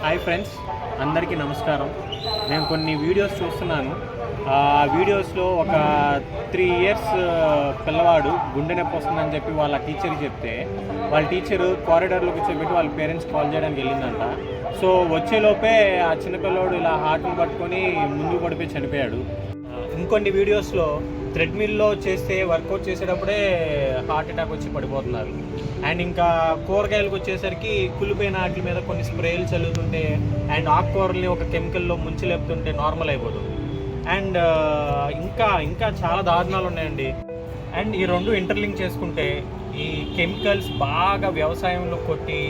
Hi friends, అందరికీ నమస్కారం. నేను కొన్ని వీడియోస్ చూస్తున్నాను. ఆ వీడియోస్లో ఒక 3 years పిల్లవాడు గుండె నొప్పి వస్తుందని చెప్పి వాళ్ళ టీచర్కి చెప్తే వాళ్ళ టీచరు కారిడార్లో కూర్చోబెట్టి వాళ్ళ పేరెంట్స్ కాల్ చేయడానికి వెళ్ళిందంట. సో వచ్చేలోపే ఆ చిన్నపిల్లవాడు ఇలా హార్ట్ని పట్టుకొని ముందుకు పడిపోయి చనిపోయాడు. ఇంకొన్ని వీడియోస్లో థ్రెడ్మిల్లో చేస్తే వర్కౌట్ చేసేటప్పుడే హార్ట్ అటాక్ వచ్చి పడిపోతున్నారు. అండ్ ఇంకా కూరగాయలకు వచ్చేసరికి కుళ్ళిపోయిన వాటి మీద కొన్ని స్ప్రేలు చల్లుతుంటే అండ్ ఆకుకూరల్ని ఒక కెమికల్లో ముంచి లేపుతుంటే నార్మల్ అయిపోతుంది. అండ్ ఇంకా చాలా దారుణాలు ఉన్నాయండి. అండ్ ఈ రెండు ఇంటర్లింక్ చేసుకుంటే ఈ కెమికల్స్ బాగా వ్యవసాయంలో కొట్టి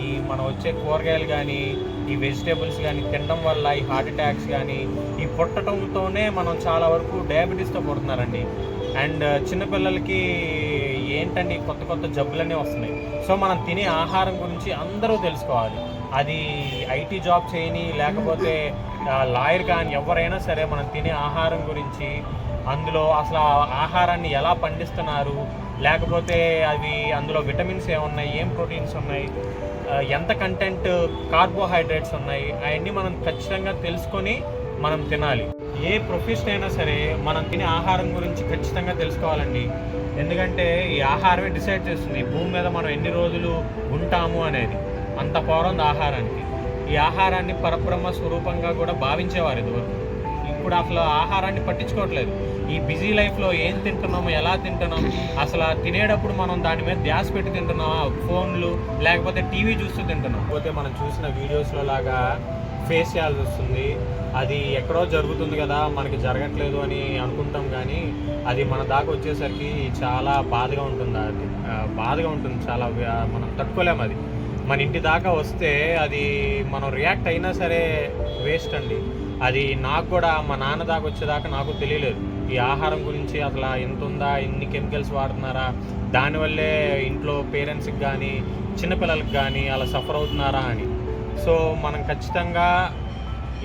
ఈ మనం వచ్చే కూరగాయలు కానీ ఈ వెజిటేబుల్స్ కానీ తినడం వల్ల ఈ హార్ట్ అటాక్స్ కానీ ఈ పుట్టడంతోనే మనం చాలా వరకు డయాబెటీస్తో పుడుతున్నారండి. అండ్ చిన్నపిల్లలకి ఏంటండి కొత్త కొత్త జబ్బులన్నీ వస్తున్నాయి. సో మనం తినే ఆహారం గురించి అందరూ తెలుసుకోవాలి. అది ఐటీ జాబ్ చేయని లేకపోతే లాయర్ కానీ ఎవరైనా సరే మనం తినే ఆహారం గురించి, అందులో అసలు ఆహారాన్ని ఎలా పండిస్తున్నారు, లేకపోతే అవి అందులో విటమిన్స్ ఏమున్నాయి, ఏం ప్రోటీన్స్ ఉన్నాయి, ఎంత కంటెంట్ కార్బోహైడ్రేట్స్ ఉన్నాయి, అవన్నీ మనం ఖచ్చితంగా తెలుసుకొని మనం తినాలి. ఏ ప్రొఫెషన్ అయినా సరే మనం తినే ఆహారం గురించి ఖచ్చితంగా తెలుసుకోవాలండి. ఎందుకంటే ఈ ఆహారమే డిసైడ్ చేస్తుంది భూమి మీద మనం ఎన్ని రోజులు ఉంటాము అనేది. అంత పవర్ ఉంది ఆహారానికి. ఈ ఆహారాన్ని పరబ్రహ్మ స్వరూపంగా కూడా భావించేవారు ఇదివరకు. ఇప్పుడు అసలు ఆహారాన్ని పట్టించుకోవట్లేదు. ఈ బిజీ లైఫ్లో ఏం తింటున్నాము, ఎలా తింటున్నాం, అసలు తినేటప్పుడు మనం దాని మీద ధ్యాస పెట్టి తింటున్నాం, ఫోన్లు లేకపోతే టీవీ చూస్తూ తింటున్నాం. పోతే మనం చూసిన వీడియోస్లో లాగా ఫేస్ చేయాల్సి వస్తుంది. అది ఎక్కడో జరుగుతుంది కదా, మనకి జరగట్లేదు అని అనుకుంటాం, కానీ అది మన దాకా వచ్చేసరికి చాలా బాధగా ఉంటుంది. అది బాధగా ఉంటుంది, చాలా మనం తట్టుకోలేము. అది మన ఇంటి దాకా వస్తే అది మనం రియాక్ట్ అయినా సరే వేస్ట్ అండి. అది నాకు కూడా మా నాన్న దాకా వచ్చేదాకా నాకు తెలియలేదు ఈ ఆహారం గురించి. అసలు ఎంత ఉందా, ఇన్ని కెమికల్స్ వాడుతున్నారా, దానివల్లే ఇంట్లో పేరెంట్స్కి కానీ చిన్నపిల్లలకి కానీ అలా సఫర్ అవుతున్నారా అని. సో మనం ఖచ్చితంగా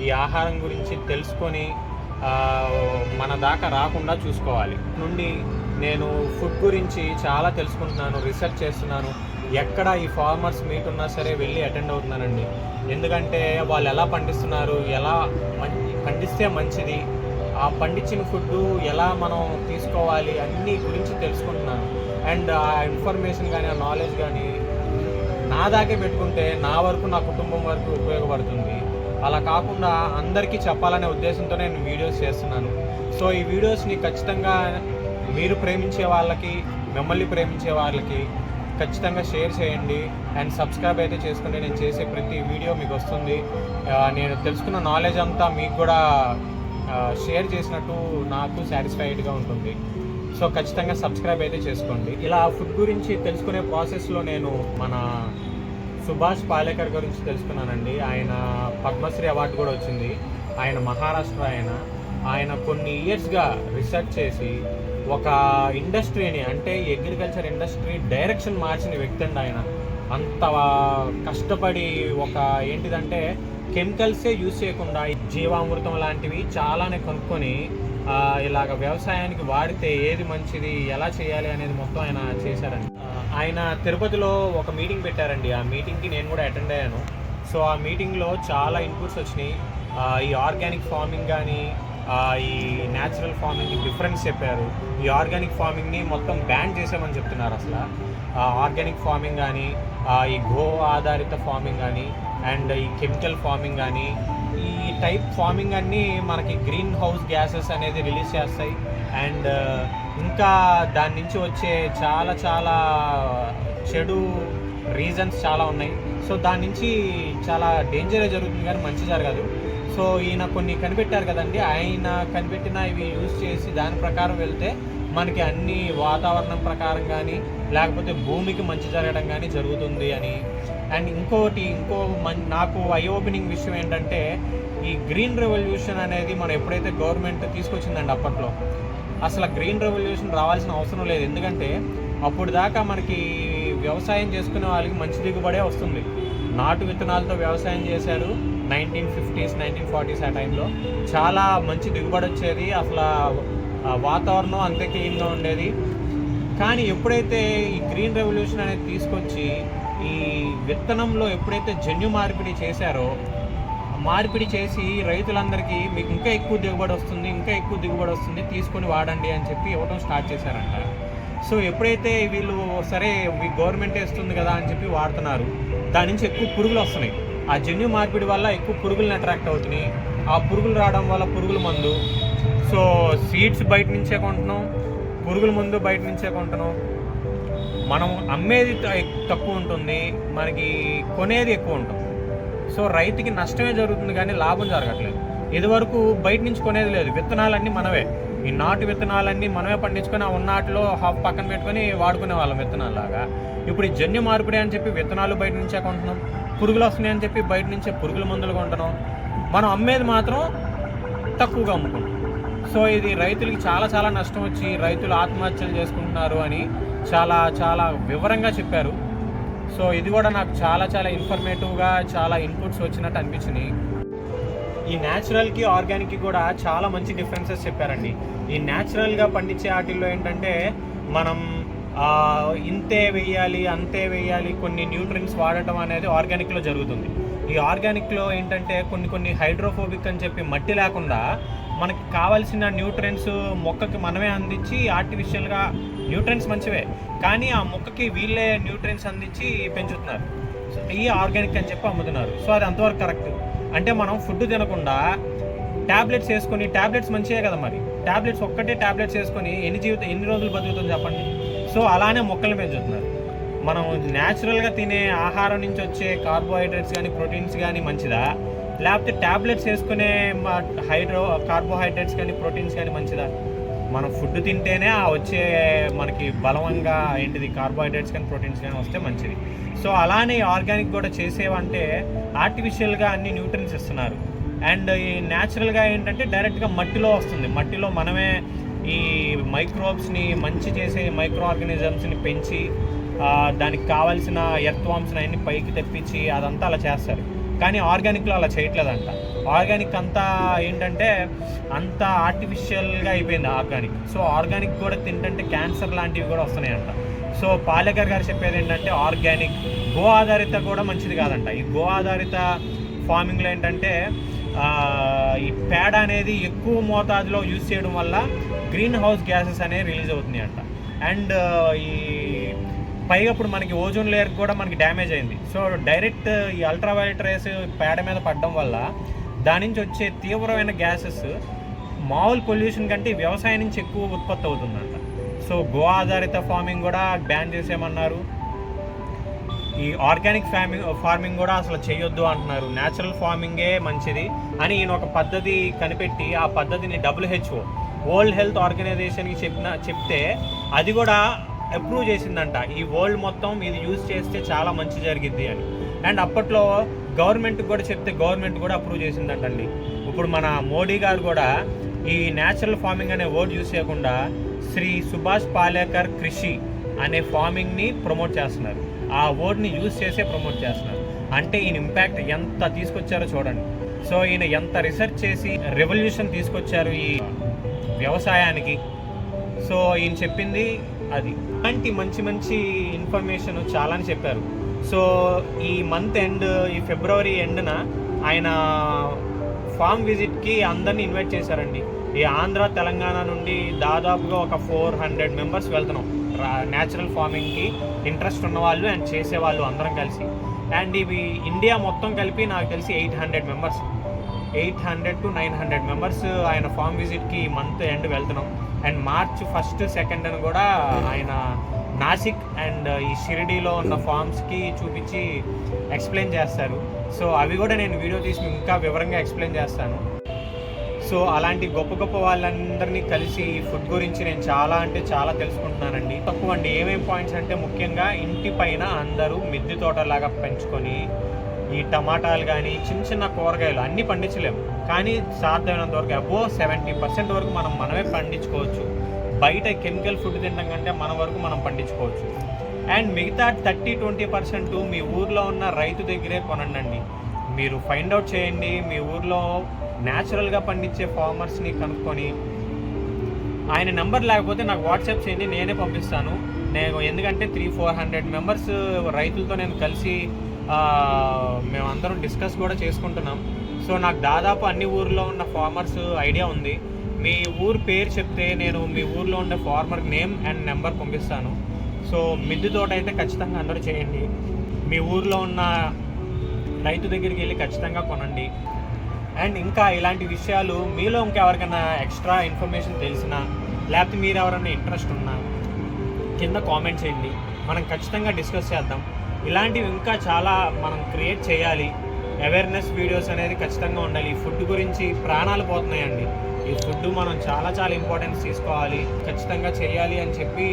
ఈ ఆహారం గురించి తెలుసుకొని మన దాకా రాకుండా చూసుకోవాలి. నుండి నేను ఫుడ్ గురించి చాలా తెలుసుకుంటున్నాను, రీసెర్చ్ చేస్తున్నాను. ఎక్కడ ఈ ఫార్మర్స్ మీట్ ఉన్నా సరే వెళ్ళి అటెండ్ అవుతున్నానండి. ఎందుకంటే వాళ్ళు ఎలా పండిస్తున్నారు, ఎలా పండిస్తే మంచిది, ఆ పండించిన ఫుడ్ ఎలా మనం తీసుకోవాలి అన్నీ గురించి తెలుసుకుంటున్నాను. అండ్ ఆ ఇన్ఫర్మేషన్ కానీ ఆ నాలెడ్జ్ కానీ నా దాకే పెట్టుకుంటే నా వరకు, నా కుటుంబం వరకు ఉపయోగపడుతుంది. అలా కాకుండా అందరికీ చెప్పాలనే ఉద్దేశంతో నేను వీడియోస్ చేస్తున్నాను. సో ఈ వీడియోస్ని ఖచ్చితంగా మీరు ప్రేమించే వాళ్ళకి, మిమ్మల్ని ప్రేమించే వాళ్ళకి ఖచ్చితంగా షేర్ చేయండి. అండ్ సబ్స్క్రైబ్ అయితే చేసుకుంటే నేను చేసే ప్రతి వీడియో మీకు వస్తుంది. నేను తెలుసుకున్న నాలెడ్జ్ అంతా మీకు కూడా షేర్ చేసినట్టు నాకు సాటిస్ఫైడ్గా ఉంటుంది. సో ఖచ్చితంగా సబ్స్క్రైబ్ అయితే చేసుకోండి. ఇలా ఫుడ్ గురించి తెలుసుకునే ప్రాసెస్లో నేను మన సుభాష్ పాలేకర్ గురించి తెలుసుకున్నానండి. ఆయన పద్మశ్రీ అవార్డు కూడా వచ్చింది. ఆయన మహారాష్ట్ర ఆయన కొన్ని ఇయర్స్గా రీసెర్చ్ చేసి ఒక ఇండస్ట్రీని, అంటే అగ్రికల్చర్ ఇండస్ట్రీ డైరెక్షన్ మార్చిన వ్యక్తి అండి ఆయన. అంత కష్టపడి ఒక ఏంటిదంటే కెమికల్సే యూజ్ చేయకుండా జీవామృతం లాంటివి చాలానే కనుక్కొని ఇలాగ వ్యవసాయానికి వాడితే ఏది మంచిది, ఎలా చేయాలి అనేది మొత్తం ఆయన చేశారండి. ఆయన తిరుపతిలో ఒక మీటింగ్ పెట్టారండి. ఆ మీటింగ్కి నేను కూడా అటెండ్ అయ్యాను. సో ఆ మీటింగ్లో చాలా ఇన్పుట్స్ వచ్చినాయి. ఈ ఆర్గానిక్ ఫార్మింగ్ కానీ ఈ న్యాచురల్ ఫార్మింగ్ డిఫరెన్స్ చెప్పారు. ఈ ఆర్గానిక్ ఫార్మింగ్ని మొత్తం బ్యాన్ చేసామని చెప్తున్నారు. అసలు ఆర్గానిక్ ఫార్మింగ్ కానీ ఈ గో ఆధారిత ఫార్మింగ్ కానీ అండ్ ఈ కెమికల్ ఫార్మింగ్ కానీ ఈ టైప్ ఫార్మింగ్ అన్నీ మనకి గ్రీన్ హౌస్ గ్యాసెస్ అనేది రిలీజ్ చేస్తాయి. అండ్ ఇంకా దాని నుంచి వచ్చే చాలా చాలా చెడు రీజన్స్ చాలా ఉన్నాయి. సో దాని నుంచి చాలా డేంజరే జరుగుతుంది కానీ మంచి జరగదు. సో ఈయన కొన్ని కనిపెట్టారు కదండి, ఆయన కనిపెట్టిన ఇవి యూజ్ చేసి దాని ప్రకారం వెళ్తే మనకి అన్ని వాతావరణం ప్రకారం కానీ లేకపోతే భూమికి మంచి జరగడం కానీ జరుగుతుంది అని. అండ్ ఇంకో నాకు ఐ ఓపెనింగ్ విషయం ఏంటంటే ఈ గ్రీన్ రెవల్యూషన్ అనేది మనం ఎప్పుడైతే గవర్నమెంట్ తీసుకొచ్చిందండి అప్పట్లో, అసలు గ్రీన్ రెవల్యూషన్ రావాల్సిన అవసరం లేదు. ఎందుకంటే అప్పుడు దాకా మనకి వ్యవసాయం చేసుకునే వాళ్ళకి మంచి దిగుబడే వస్తుంది. నాటు విత్తనాలతో వ్యవసాయం చేశారు 1950s 1940s. ఆ టైంలో చాలా మంచి దిగుబడి వచ్చేది. అసలు వాతావరణం అంతే క్లీన్గా ఉండేది. కానీ ఎప్పుడైతే ఈ గ్రీన్ రెవల్యూషన్ అనేది తీసుకొచ్చి ఈ విత్తనంలో ఎప్పుడైతే జన్యు మార్పిడి చేశారో, మార్పిడి చేసి రైతులందరికీ మీకు ఇంకా ఎక్కువ దిగుబడి వస్తుంది తీసుకొని వాడండి అని చెప్పి ఇవ్వడం స్టార్ట్ చేశారంట. సో ఎప్పుడైతే వీళ్ళు సరే గవర్నమెంట్ ఇస్తుంది కదా అని చెప్పి వాడుతున్నారు, దాని నుంచి ఎక్కువ పురుగులు వస్తున్నాయి. ఆ జన్యు మార్పిడి వల్ల ఎక్కువ పురుగులను అట్రాక్ట్ అవుతున్నాయి. ఆ పురుగులు రావడం వల్ల పురుగుల మందు, సో సీడ్స్ బయట నుంచే కొంటున్నాం, పురుగుల మందు బయట నుంచే కొంటున్నాం. మనం అమ్మేది తక్కువ ఉంటుంది, మనకి కొనేది ఎక్కువ ఉంటుంది. సో రైతుకి నష్టమే జరుగుతుంది కానీ లాభం జరగట్లేదు. ఇదివరకు బయట నుంచి కొనేది లేదు, విత్తనాలన్నీ మనవే, ఈ నాటు విత్తనాలన్నీ మనమే పండించుకొని ఆ ఉన్నాటిలో హాఫ్ పక్కన పెట్టుకొని వాడుకునే వాళ్ళం విత్తనాలలాగా. ఇప్పుడు ఈ జన్యు మార్పిడి అని చెప్పి విత్తనాలు బయట నుంచే కొంటున్నాం, పురుగులు వస్తున్నాయి అని చెప్పి బయట నుంచే పురుగుల మందులు కొంటున్నాం, మనం అమ్మేది మాత్రం తక్కువగా అమ్ముకుంటాం. సో ఇది రైతులకి చాలా నష్టం వచ్చి రైతులు ఆత్మహత్యలు చేసుకుంటున్నారు అని చాలా వివరంగా చెప్పారు. సో ఇది కూడా నాకు చాలా ఇన్ఫర్మేటివ్గా చాలా ఇన్పుట్స్ వచ్చినట్టు అనిపించినాయి. ఈ న్యాచురల్కి ఆర్గానిక్కి కూడా చాలా మంచి డిఫరెన్సెస్ చెప్పారండి. ఈ న్యాచురల్గా పండించే వాటిల్లో ఏంటంటే మనం ఇంతే వేయాలి అంతే వేయాలి, కొన్ని న్యూట్రియంట్స్ వాడటం అనేది ఆర్గానిక్లో జరుగుతుంది. ఈ ఆర్గానిక్లో ఏంటంటే కొన్ని హైడ్రోఫోబిక్ అని చెప్పి మట్టి లేకుండా మనకి కావాల్సిన న్యూట్రియంట్స్ మొక్కకి మనమే అందించి, ఆర్టిఫిషియల్గా న్యూట్రియంట్స్ మంచివే కానీ ఆ మొక్కకి వీళ్ళే న్యూట్రియంట్స్ అందించి పెంచుతున్నారు. ఈ ఆర్గానిక్ అని చెప్పి అమ్ముతున్నారు. సో అది అంతవరకు కరెక్ట్. అంటే మనం ఫుడ్ తినకుండా ట్యాబ్లెట్స్ వేసుకొని, ట్యాబ్లెట్స్ మంచివే కదా మరి, ట్యాబ్లెట్స్ వేసుకొని ఎన్ని రోజులు బతుకుతుంది చెప్పండి. సో అలానే మొక్కల్ని పెంచుతున్నారు. మనం న్యాచురల్గా తినే ఆహారం నుంచి వచ్చే కార్బోహైడ్రేట్స్ కానీ ప్రోటీన్స్ కానీ మంచిదా, లేకపోతే ట్యాబ్లెట్స్ వేసుకునే కార్బోహైడ్రేట్స్ కానీ ప్రోటీన్స్ కానీ మంచిదా? మనం ఫుడ్ తింటేనే వచ్చే మనకి బలవంగా కార్బోహైడ్రేట్స్ కానీ ప్రోటీన్స్ కానీ వస్తే మంచిది. సో అలానే ఆర్గానిక్ కూడా చేసేవంటే ఆర్టిఫిషియల్గా అన్ని న్యూట్రియంట్స్ ఇస్తున్నారు. అండ్ ఈ న్యాచురల్గా ఏంటంటే డైరెక్ట్గా మట్టిలో వస్తుంది. మట్టిలో మనమే ఈ మైక్రోబ్స్ని మంచి చేసే మైక్రో ఆర్గానిజమ్స్ని పెంచి దానికి కావాల్సిన ఎర్త్వామ్స్ని అన్ని పైకి తెప్పించి అదంతా అలా చేస్తారు. కానీ ఆర్గానిక్లో అలా చేయట్లేదంట. ఆర్గానిక్ అంతా ఏంటంటే అంత ఆర్టిఫిషియల్గా అయిపోయింది ఆర్గానిక్. సో ఆర్గానిక్ కూడా తింటే క్యాన్సర్ లాంటివి కూడా వస్తున్నాయంట. సో పాలేకర్ గారు చెప్పేది ఏంటంటే ఆర్గానిక్ గో ఆధారిత కూడా మంచిది కాదంట. ఈ గో ఆధారిత ఫార్మింగ్లో ఏంటంటే ఈ పేడ అనేది ఎక్కువ మోతాదులో యూజ్ చేయడం వల్ల గ్రీన్ హౌస్ గ్యాసెస్ అనేవి రిలీజ్ అవుతున్నాయి అంట. అండ్ ఈ పైగా ఇప్పుడు మనకి ఓజోన్ లేయర్ కూడా మనకి డ్యామేజ్ అయింది. సో డైరెక్ట్ ఈ అల్ట్రావైలెట్ రేస్ పేడ మీద పడడం వల్ల దాని నుంచి వచ్చే తీవ్రమైన గ్యాసెస్ మామూలు పొల్యూషన్ కంటే వ్యవసాయం నుంచి ఎక్కువ ఉత్పత్తి అవుతుందంట. సో గో ఆధారిత ఫార్మింగ్ కూడా బ్యాన్ చేసేయమన్నారు. ఈ ఆర్గానిక్ ఫార్మింగ్ కూడా అసలు చేయొద్దు అంటున్నారు. న్యాచురల్ ఫార్మింగే మంచిది అని ఈయన ఒక పద్ధతి కనిపెట్టి ఆ పద్ధతిని WHO వరల్డ్ హెల్త్ ఆర్గనైజేషన్కి చెప్తే అది కూడా అప్రూవ్ చేసిందంట. ఈ వరల్డ్ మొత్తం ఇది యూజ్ చేస్తే చాలా మంచి జరిగిద్ది అని. అండ్ అప్పట్లో గవర్నమెంట్కి కూడా చెప్తే గవర్నమెంట్ కూడా అప్రూవ్ చేసిందంటండి. ఇప్పుడు మన మోడీ గారు కూడా ఈ న్యాచురల్ ఫార్మింగ్ అనే వర్డ్ యూజ్ చేయకుండా శ్రీ సుభాష్ పాలేకర్ కృషి అనే ఫార్మింగ్ని ప్రమోట్ చేస్తున్నారు. ఆ వర్డ్ని యూజ్ చేసే ప్రమోట్ చేస్తున్నారు. అంటే ఈయన ఇంపాక్ట్ ఎంత తీసుకొచ్చారో చూడండి. సో ఈయన ఎంత రీసెర్చ్ చేసి రెవల్యూషన్ తీసుకొచ్చారు ఈ వ్యవసాయానికి. సో ఈయన చెప్పింది అది. అలాంటి మంచి ఇన్ఫర్మేషన్ చాలానే చెప్పారు. సో ఈ మంత్ ఎండ్, ఈ ఫిబ్రవరి ఎండ్న ఆయన ఫామ్ విజిట్కి అందరినీ ఇన్వైట్ చేశారండి. ఈ ఆంధ్ర తెలంగాణ నుండి దాదాపుగా ఒక 400 మెంబర్స్ వెళ్తున్నాం న్యాచురల్ ఫార్మింగ్కి ఇంట్రెస్ట్ ఉన్నవాళ్ళు అండ్ చేసేవాళ్ళు అందరం కలిసి. అండ్ ఇవి ఇండియా మొత్తం కలిపి నాకు తెలిసి 800 మెంబర్స్, 800 to 900 మెంబర్స్ ఆయన ఫామ్ విజిట్కి ఈ మంత్ ఎండ్ వెళ్తున్నాం. అండ్ మార్చ్ 1st, 2nd కూడా ఆయన నాసిక్ అండ్ ఈ షిరిడీలో ఉన్న ఫార్మ్స్కి చూపించి ఎక్స్ప్లెయిన్ చేస్తారు. సో అవి కూడా నేను వీడియో తీసి ఇంకా వివరంగా ఎక్స్ప్లెయిన్ చేస్తాను. సో అలాంటి గొప్ప వాళ్ళందరినీ కలిసి ఈ ఫుడ్ గురించి నేను చాలా తెలుసుకుంటున్నానండి. తక్కువ అండి. ఏమేమి పాయింట్స్ అంటే ముఖ్యంగా ఇంటి పైన అందరూ మిద్దె తోటలాగా పెంచుకొని ఈ టమాటాలు కానీ చిన్న కూరగాయలు అన్నీ పండించలేము, కానీ సాధ్యమైనంత వరకు అబోవ్ 70% వరకు మనమే పండించుకోవచ్చు. బయట కెమికల్ ఫుడ్ తినడం కంటే మన వరకు మనం పండించుకోవచ్చు. అండ్ మిగతా 30-20% మీ ఊర్లో ఉన్న రైతు దగ్గరే కొనండి. మీరు ఫైండ్ అవుట్ చేయండి. మీ ఊర్లో న్యాచురల్గా పండించే ఫార్మర్స్ని కనుక్కొని ఆయన నెంబర్ లేకపోతే నాకు వాట్సాప్ చేయండి, నేనే పంపిస్తాను. నేను ఎందుకంటే 300-400 మెంబర్స్ రైతులతో నేను కలిసి మేమందరం డిస్కస్ కూడా చేసుకుంటున్నాం. సో నాకు దాదాపు అన్ని ఊర్లో ఉన్న ఫార్మర్స్ ఐడియా ఉంది. మీ ఊరు పేరు చెప్తే నేను మీ ఊర్లో ఉండే ఫార్మర్ నేమ్ అండ్ నెంబర్ పంపిస్తాను. సో మిద్దె తోట అయితే ఖచ్చితంగా అందరూ చేయండి. మీ ఊర్లో ఉన్న రైతు దగ్గరికి వెళ్ళి ఖచ్చితంగా కొనండి. అండ్ ఇంకా ఇలాంటి విషయాలు మీలో ఇంకెవరికైనా ఎక్స్ట్రా ఇన్ఫర్మేషన్ తెలిసినా లేకపోతే మీరు ఎవరైనా ఇంట్రెస్ట్ ఉన్నా కింద కామెంట్ చేయండి. మనం ఖచ్చితంగా డిస్కస్ చేద్దాం. ఇలాంటివి ఇంకా చాలా మనం క్రియేట్ చేయాలి. అవేర్నెస్ వీడియోస్ అనేది ఖచ్చితంగా ఉండాలి. ఈ ఫుడ్ గురించి ప్రాణాలు పోతున్నాయండి. ఈ ఫుడ్ మనం చాలా చాలా ఇంపార్టెన్స్ తీసుకోవాలి, ఖచ్చితంగా చేయాలి అని చెప్పి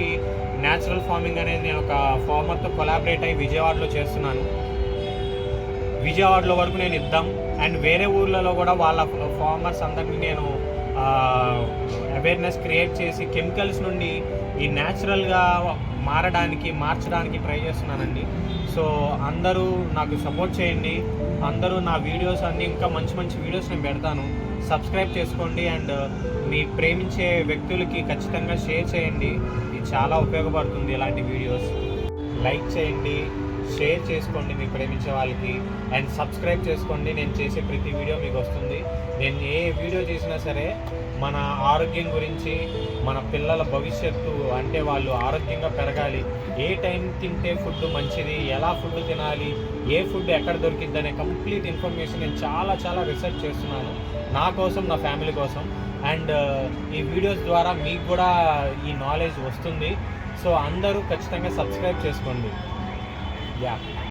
న్యాచురల్ ఫార్మింగ్ అనేది నేను ఒక ఫార్మర్తో కొలాబరేట్ అయ్యి విజయవాడలో చేస్తున్నాను. విజయవాడలో వరకు నేను ఇద్దాం అండ్ వేరే ఊర్లలో కూడా వాళ్ళ ఫార్మర్స్ అందరినీ నేను అవేర్నెస్ క్రియేట్ చేసి కెమికల్స్ నుండి ఈ న్యాచురల్గా మార్చడానికి ట్రై చేస్తున్నానండి. సో అందరూ నాకు సపోర్ట్ చేయండి. అందరూ నా వీడియోస్ అన్నీ ఇంకా మంచి మంచి వీడియోస్ నేను పెడతాను. సబ్స్క్రైబ్ చేసుకోండి అండ్ మీ ప్రేమించే వ్యక్తులకి ఖచ్చితంగా షేర్ చేయండి. ఇది చాలా ఉపయోగపడుతుంది. ఇలాంటి వీడియోస్ లైక్ చేయండి, షేర్ చేసుకోండి మీ ప్రేమించే వాళ్ళకి అండ్ సబ్స్క్రైబ్ చేసుకోండి. నేను చేసే ప్రతి వీడియో మీకు వస్తుంది. నేను ఏ వీడియో చేసినా సరే మన ఆరోగ్యం గురించి, మన పిల్లల భవిష్యత్తు అంటే వాళ్ళు ఆరోగ్యంగా పెరగాలి, ఏ టైం తింటే ఫుడ్ మంచిది, ఎలా ఫుడ్ తినాలి, ఏ ఫుడ్ ఎక్కడ దొరికిద్ది అనే కంప్లీట్ ఇన్ఫర్మేషన్ నేను చాలా చాలా రీసెర్చ్ చేస్తున్నాను నా కోసం, నా ఫ్యామిలీ కోసం. అండ్ ఈ వీడియోస్ ద్వారా మీకు కూడా ఈ నాలెడ్జ్ వస్తుంది. సో అందరూ ఖచ్చితంగా సబ్స్క్రైబ్ చేసుకోండి. Yeah.